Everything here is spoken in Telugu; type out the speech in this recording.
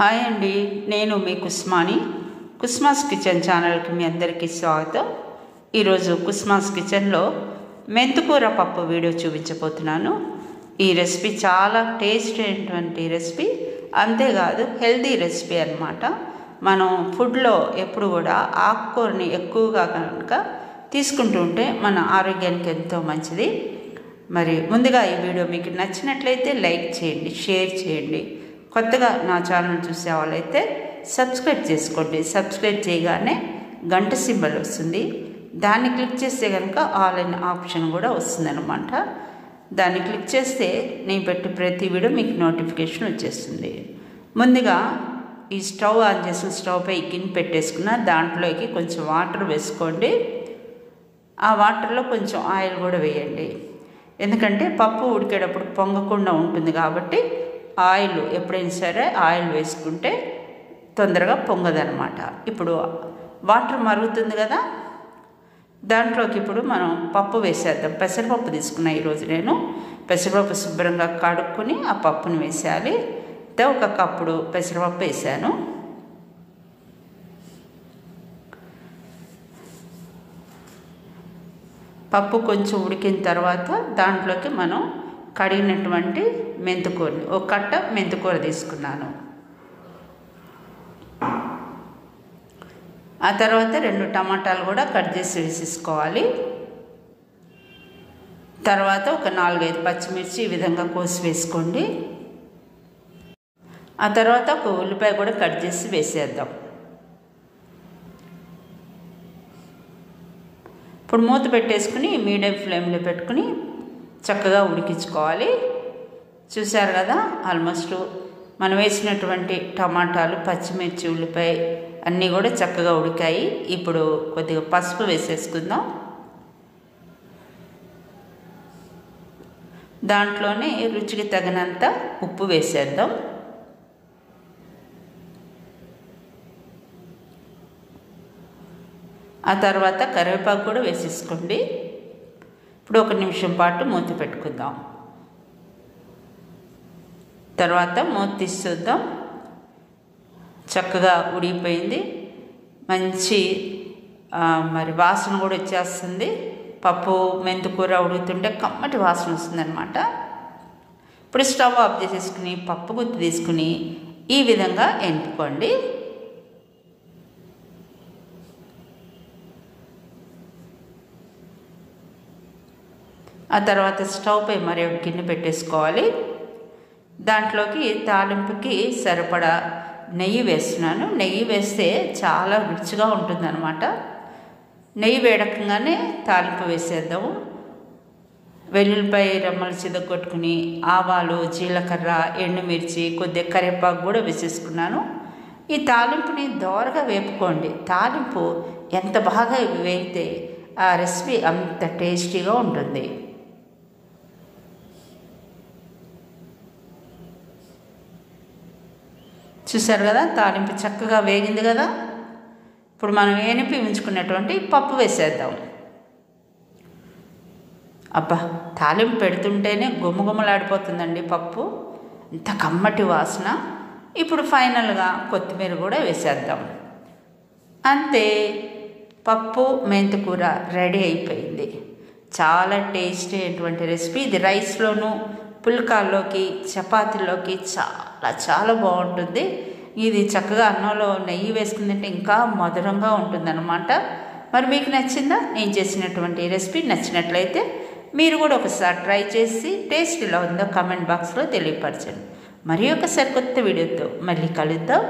హాయ్ అండి, నేను మీ కుస్మాని. కుస్మాస్ కిచెన్ ఛానల్కి మీ అందరికీ స్వాగతం. ఈరోజు కుస్మాస్ కిచెన్లో మెంతికూర పప్పు వీడియో చూపించబోతున్నాను. ఈ రెసిపీ చాలా టేస్ట్ అయినటువంటి రెసిపీ, అంతేకాదు హెల్దీ రెసిపీ అన్నమాట. మనం ఫుడ్లో ఎప్పుడు కూడా ఆకుకూరని ఎక్కువగా కనుక తీసుకుంటూ ఉంటే మన ఆరోగ్యానికి ఎంతో మంచిది. మరి ముందుగా ఈ వీడియో మీకు నచ్చినట్లయితే లైక్ చేయండి, షేర్ చేయండి. కొత్తగా నా ఛానల్ చూసే వాళ్ళైతే సబ్స్క్రైబ్ చేసుకోండి. సబ్స్క్రైబ్ చేయగానే గంట సింబల్ వస్తుంది, దాన్ని క్లిక్ చేస్తే కనుక ఆల్ ఇన్ ఆప్షన్ కూడా వస్తుందన్నమాట. దాన్ని క్లిక్ చేస్తే నేను పెట్టే ప్రతి వీడియో మీకు నోటిఫికేషన్ వచ్చేస్తుంది. ముందుగా ఈ స్టవ్ ఆన్ చేసిన స్టవ్ పై గిన్నె పెట్టేసుకున్న దాంట్లోకి కొంచెం వాటర్ వేసుకోండి. ఆ వాటర్లో కొంచెం ఆయిల్ కూడా వేయండి, ఎందుకంటే పప్పు ఉడికేటప్పుడు పొంగకుండా ఉంటుంది కాబట్టి ఆయిల్ ఎప్పుడైనా సరే ఆయిల్ వేసుకుంటే తొందరగా పొంగదనమాట. ఇప్పుడు వాటర్ మరుగుతుంది కదా, దాంట్లోకి ఇప్పుడు మనం పప్పు వేసేద్దాం. పెసరపప్పు తీసుకున్నా ఈరోజు నేను. పెసరపప్పు శుభ్రంగా కడుక్కొని ఆ పప్పుని వేసేయాలి. ఒక కప్పుడు పెసరపప్పు వేసాను. పప్పు కొంచెం ఉడికిన తర్వాత దాంట్లోకి మనం కడిగినటువంటి మెంతికూరని, ఒక కట్ట మెంతికూర తీసుకున్నాను. ఆ తర్వాత 2 టమాటాలు కూడా కట్ చేసి వేసేసుకోవాలి. తర్వాత ఒక 4-5 పచ్చిమిర్చి ఈ విధంగా కోసి వేసుకోండి. ఆ తర్వాత ఒక ఉల్లిపాయ కూడా కట్ చేసి వేసేద్దాం. ఇప్పుడు మూత పెట్టేసుకుని మీడియం ఫ్లేమ్లో పెట్టుకుని చక్కగా ఉడికించుకోవాలి. చూశారు కదా, ఆల్మోస్ట్ మనం వేసినటువంటి టమాటాలు, పచ్చిమిర్చి, ఉల్లిపాయ అన్నీ కూడా చక్కగా ఉడికాయి. ఇప్పుడు కొద్దిగా పసుపు వేసేసుకుందాం. దాంట్లోనే రుచికి తగినంత ఉప్పు వేసేద్దాం. ఆ తర్వాత కరివేపాకు కూడా వేసేసుకోండి. ఇప్పుడు 1 నిమిషం పాటు మూత పెట్టుకుందాం. తర్వాత మూత తీసి చూద్దాం. చక్కగా ఉడికిపోయింది. మంచి మరి వాసన కూడా వచ్చేస్తుంది. పప్పు మెంతికూర ఉడుకుతుంటే కమ్మటి వాసన వస్తుందన్నమాట. ఇప్పుడు స్టవ్ ఆఫ్ చేసేసుకుని పప్పు గుత్తి తీసుకుని ఈ విధంగా ఎంపుకోండి. ఆ తర్వాత స్టవ్ పై మరి ఒక గిన్నె పెట్టేసుకోవాలి. దాంట్లోకి తాలింపుకి సరిపడా నెయ్యి వేస్తున్నాను. నెయ్యి వేస్తే చాలా రుచిగా ఉంటుందన్నమాట. నెయ్యి వేడకంగానే తాలింపు వేసేద్దాము. వెల్లుల్లిపాయ రెమ్మలు చితగొట్టుకుని ఆవాలు, జీలకర్ర, ఎండుమిర్చి, కొద్దిగా కరివేపాకు కూడా వేసేసుకున్నాను. ఈ తాలింపుని దోరగా వేపుకోండి. తాలింపు ఎంత బాగా వేగితే ఆ రెసిపీ అంత టేస్టీగా ఉంటుంది. చూసారు కదా, తాలింపు చక్కగా వేగింది కదా. ఇప్పుడు మనం ఏనిపి ఉంచుకున్నటువంటి పప్పు వేసేద్దాం. అబ్బా, తాలింపు పెడుతుంటేనే గుమగుమలాడిపోతుందండి పప్పు, ఇంత కమ్మటి వాసన. ఇప్పుడు ఫైనల్గా కొత్తిమీర కూడా వేసేద్దాం. అంతే, పప్పు మెంతికూర రెడీ అయిపోయింది. చాలా టేస్టీ అయినటువంటి రెసిపీ ఇది. రైస్లోను, పుల్కాల్లోకి, చపాతీల్లోకి చాలా బాగుంటుంది. ఇది చక్కగా అన్నంలో నెయ్యి వేసుకుందంటే ఇంకా మధురంగా ఉంటుందన్నమాట. మరి మీకు నచ్చిందా? నేను చేసినటువంటి రెసిపీ నచ్చినట్లయితే మీరు కూడా ఒకసారి ట్రై చేసి టేస్ట్ ఎలా ఉందో కామెంట్ బాక్స్లో తెలియపరచండి. మరి ఒకసారి కొత్త వీడియోతో మళ్ళీ కలుద్దాం.